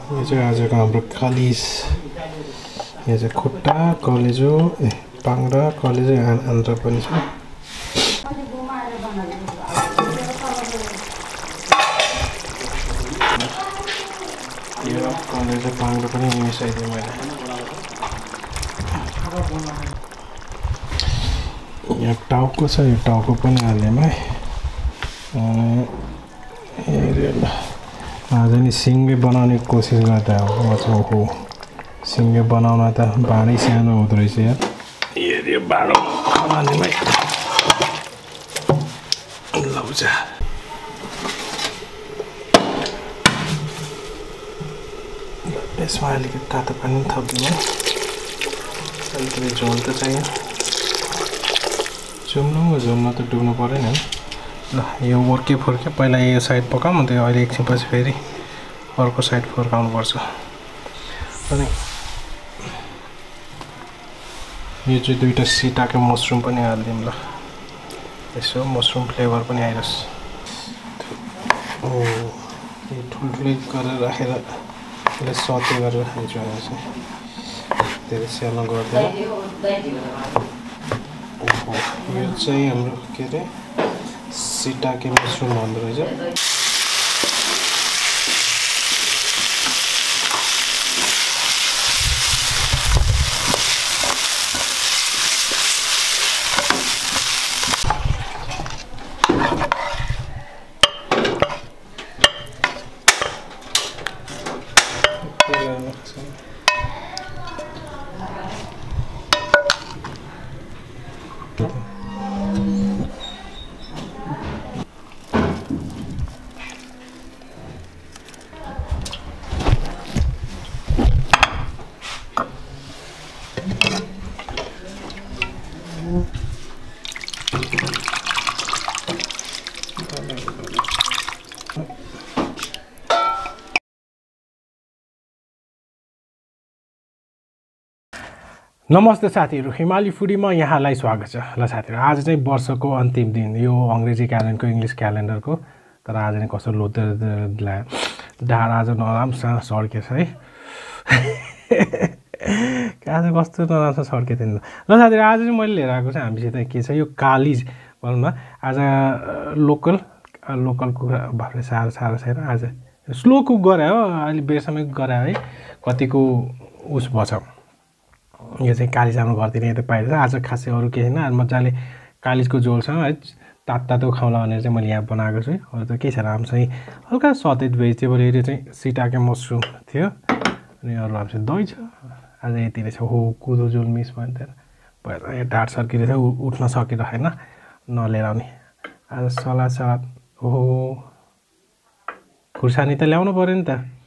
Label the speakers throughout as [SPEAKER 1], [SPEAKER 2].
[SPEAKER 1] यो चाहिँ आजको हाम्रो कालिज यो चाहिँ खुट्टा कलेजो पाङ्रा कलेजो आन्द्रा पनि छ यो कलेजो पाङ्रा पनि मिसाइदिएँ मैले यहाँ टाउको छ यो टाउको पनि हाल्यौँ है आज नि सिङ्गे बनाउने कोसिस गर्दा हो सिङ्गे बनाउन त भाँडै सानो हुँदो रहेछ यार यो भाँडो बनाउनेमा लौजा यसमा अलिकति तातो पानी थपिदिउँ अलिकति झोल त चाहियो झुम्नु त डुब्नु परेन नि ल यो वर्के फर्के पहिला यो साइड पकाउँ अन्त अहिले एकछिनपछि फेरि अर्को साइड फर्काउनु पर्छ अनि यो चाहिँ दुईटा सिटाके मसरुम पनि हालिदिउँ ल यसो मसरुम फ्लेभर पनि आइरोस् यो ठुल्ठुलै गरेर राखेर यसलाई सते गरेर खान्छु अहिले चाहिँ धेरै स्यालो गर्दैन यो चाहिँ हाम्रो के अरे सिटाके मसरुम भन्दो रहेछ नमस्ते साथीहरु हिमाली फुडीमा यहाँलाई स्वागत छ ल साथीहरु आज चाहिँ वर्षको अन्तिम दिन यो अंग्रेजी क्यालेन्डरको इंग्लिश क्यालेन्डरको तर आज नै कस्तो लोतेर ढाड आज नराम्रोसँग सड्केछ है आज कस्तो नराम्रो सड्के थिएन ल साथीहरु आज चाहिँ मैले लिएर आएको छ हामीसित के छ यो कालिज भनौँ आज लोकल कुखुरा भर्ने साह्रो छैन आज स्लो कुक गरे हो अहिले बेरसम्म गरे है कतिको उस भछ यो चाहिँ कालिज हाम्रो घरतिर यता पाइन्छ आज खासै अरू केही छैन मजाले कालिजको झोलसँग है तातो खाउँला भनेर चाहिँ मैले यहाँ बनाएको छु अरू त के छ राम्रोसँग हल्का सतेद भेजिटेबल एरिया चाहिँ सिटाके मसरुम थियो अनि अरू हामीसँग दही छ आज यति रहेछ हो कुदो झोल मिस भयो यहाँ ढाड सर्किरहेछ उठ्न सकिरहेन नलिएर आउने आज सलाद ओहो खुर्सानी त ल्याउनु पर्यो नि त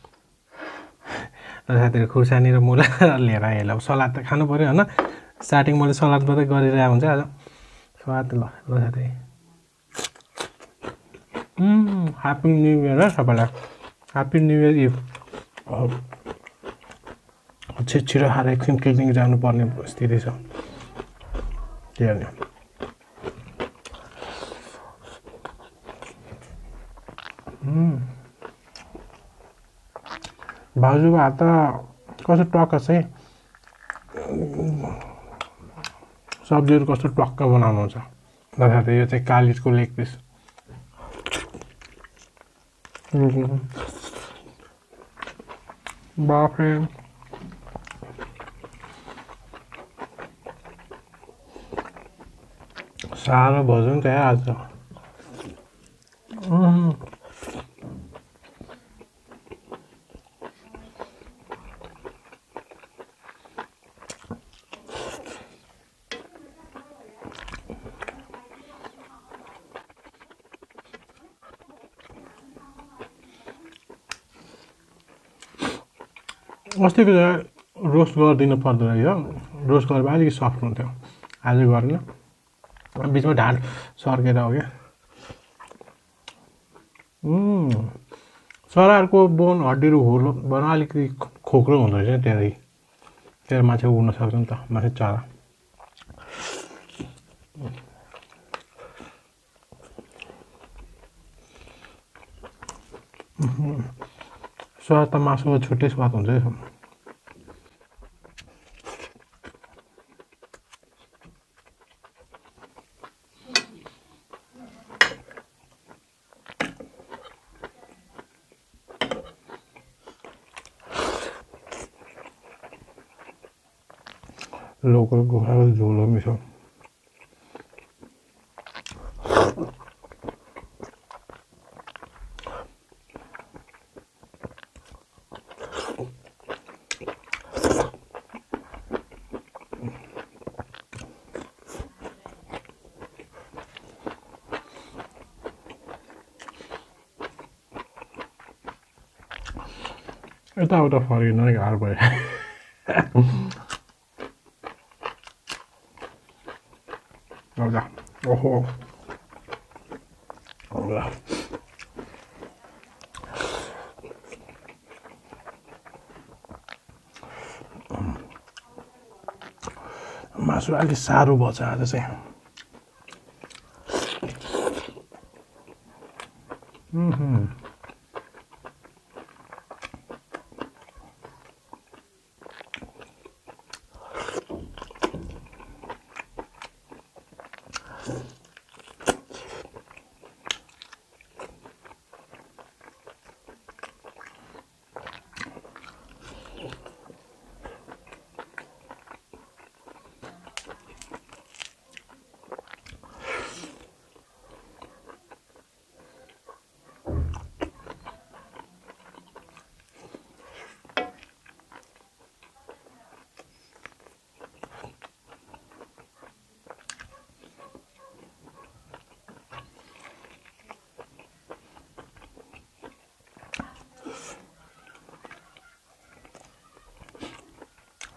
[SPEAKER 1] साथीहरु खुर्सानी र मुला लिएर आए ल सलाद त खानु पर्यो हैन स्टार्टिङ मैले सलाद मात्रै गरिरहेको हुन्छ आज स्वाद ल साथी ह्यापी न्यू इयर सबैलाई ह्यापी न्यू इयर इभ छिटो खाएर एकछिन क्लिनिक जानुपर्ने स्थिति छ त्यही भाउजूको हात त कस्तो टक्क चाहिँ सब्जीहरू कस्तो टक्क बनाउनुहुन्छ साथै यो चाहिँ कालिजको लेग पिस बाफे साह्रो भोजन चाहिँ आज अस्तिको रोस्ट गरिदिनु पर्दो रहेछ रोस्ट गरेर अलिकति सफ्ट हुन्थ्यो आज गरेन बिचमा ढाड सर्केर हो क्या चराहरूको बोन हड्डीहरू होलो बना अलिकति खोक्रो हुँदो रहेछ त्यही मान्छे उड्न सक्छ नि त मान्छे चरा स्वाद त मासुको छुट्टै स्वाद हुन्छ है। लोकल कुखुराको झोल हो मिठो। यताउता फर्किन नै गाह्रो भयो। ल ओहो ल मासु अलिक साह्रो भएछ आज चाहिँ।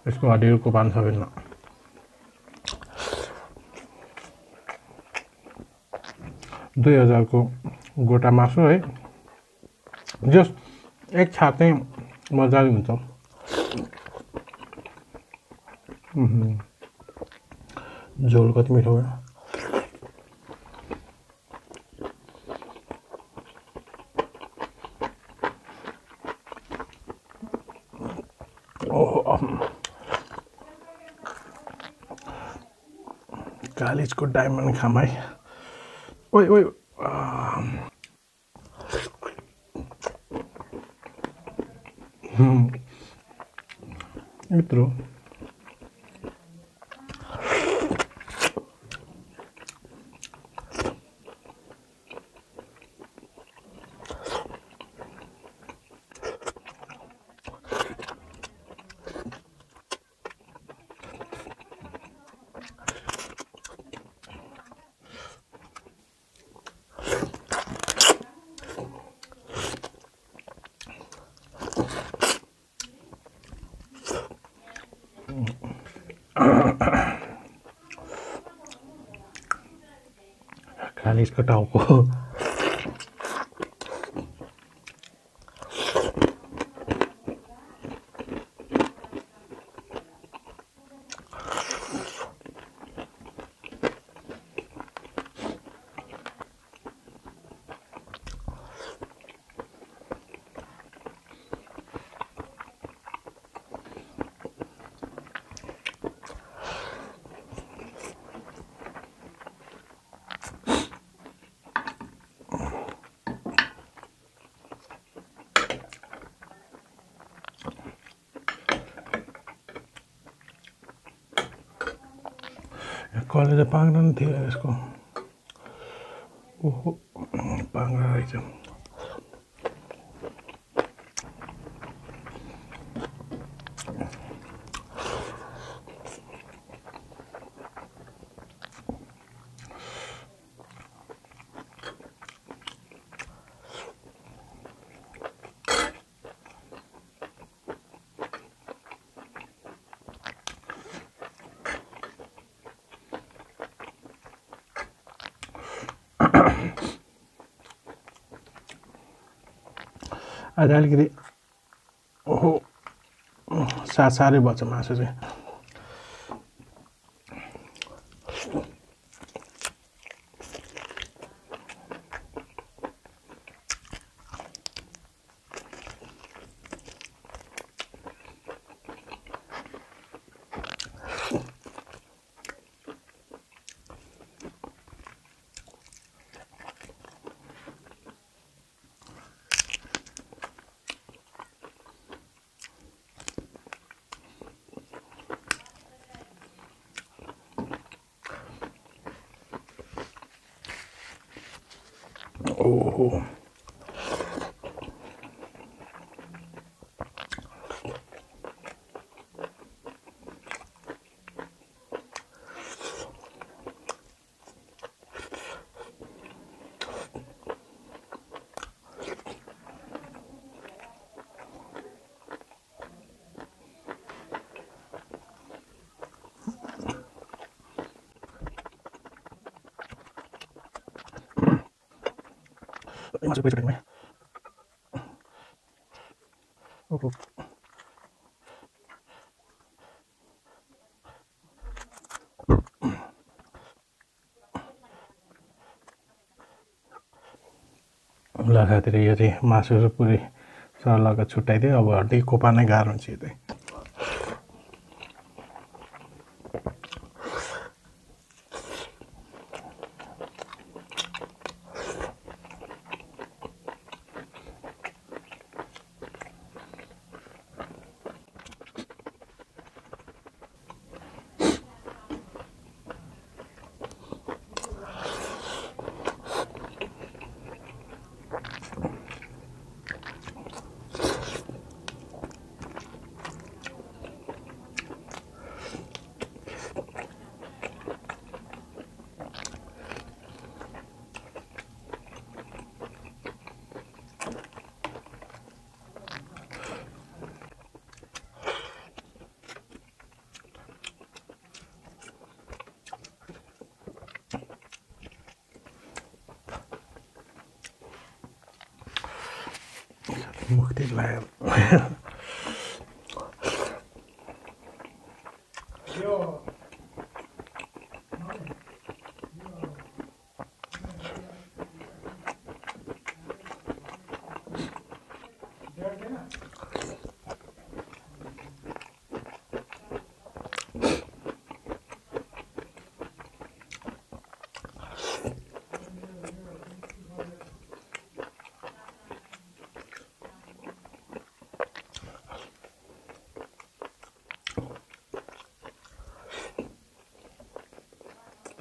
[SPEAKER 1] यसको हड्डीको पान सकिन्न। दुई 2000 को गोटा मासु है, जस एक छाक चाहिँ मजाले हुन्छ। झोल कति मिठो हो। कालिजको डायमन्ड खाम है। ओइ ओइ यत्रो कालिजको टाउको कलेज पाङ्ग्रा नि थियो यसको। ओहो पाङ्ग्रा रहेछ। आज अलिकति ओहो साह्रै भएछ मासु चाहिँ। ओहो masuk ke sini. Oh. ल साथीहरु यो चाहिँ मासुहरू पुरै सरलको छुट्याइदियो अब हड्डी कोपा नै गाह्रो हुन्छ यो चाहिँ मुक्ति लाग्यो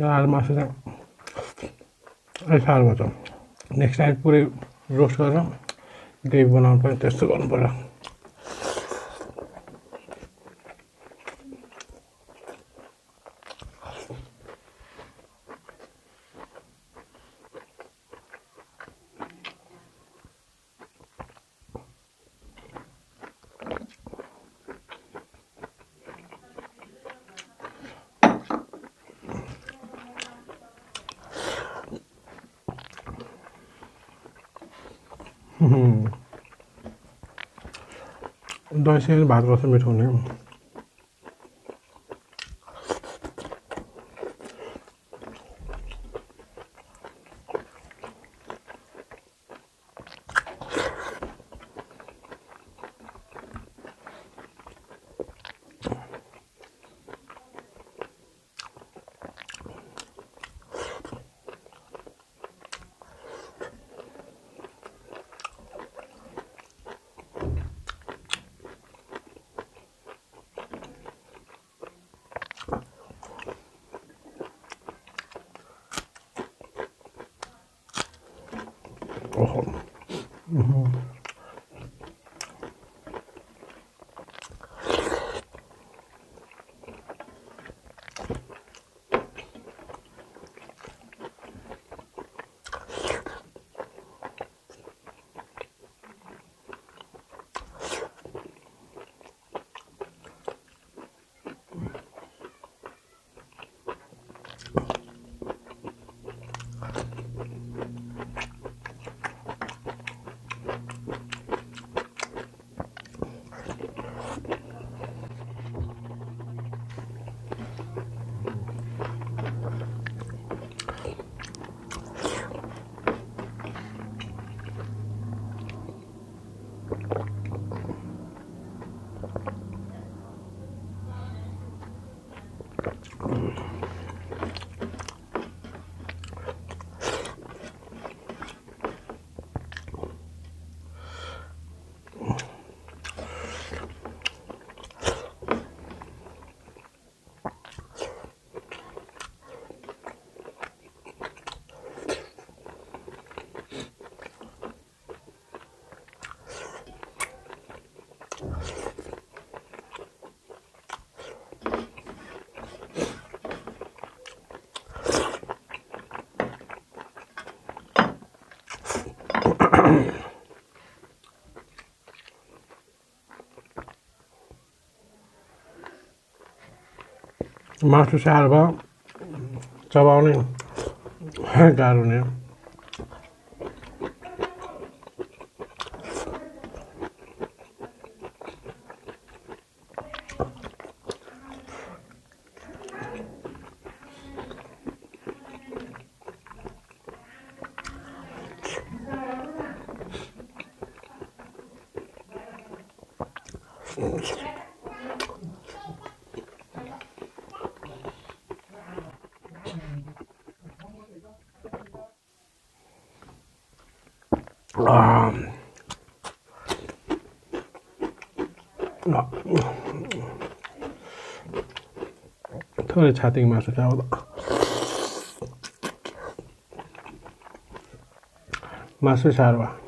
[SPEAKER 1] आज मासु चाहिँ साह्रो छ नेक्स्ट टाइम पुरै रोस्ट गरेर ग्रेभी बनाउनु पर्यो त्यस्तो गर्नु पर्यो दही भात कस्तो मिठो हुने ओहो मासु सार भयो चबाउने गाह्रो हुने थोरै छातीको मासु खाऊ त मासु सार भयो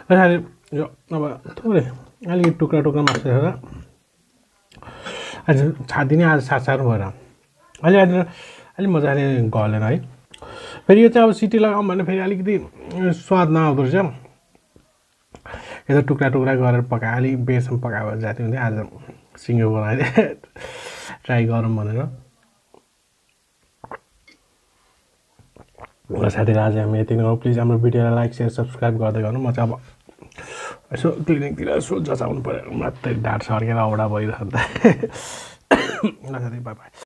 [SPEAKER 1] यो अब थोरै अलिकति टुक्रा टुक्रा मासु हेरेर आज छाती नै आज सानो भएर अहिले अलिक मजाले गलेन है फेरि यो चाहिँ अब सिटी लगाऊँ भने फेरि अलिकति स्वाद नआउँदो रहेछ यता टुक्रा टुक्रा गरेर पकाए अलिक बेरसम्म पकायो भने जाति हुन्थ्यो आज सिङ्गो बनाएर ट्राई गरौँ भनेर साथीहरू आज हामी यति नै हो प्लिज हाम्रो भिडियोलाई लाइक सेयर सब्सक्राइब गर्दै गर्नु म चाहिँ अब यसो क्लिनिकतिर यसो जचाउनु पऱ्यो मात्रै ढाड सर्केर औडा भइरहँदा ल साथी बाई बाई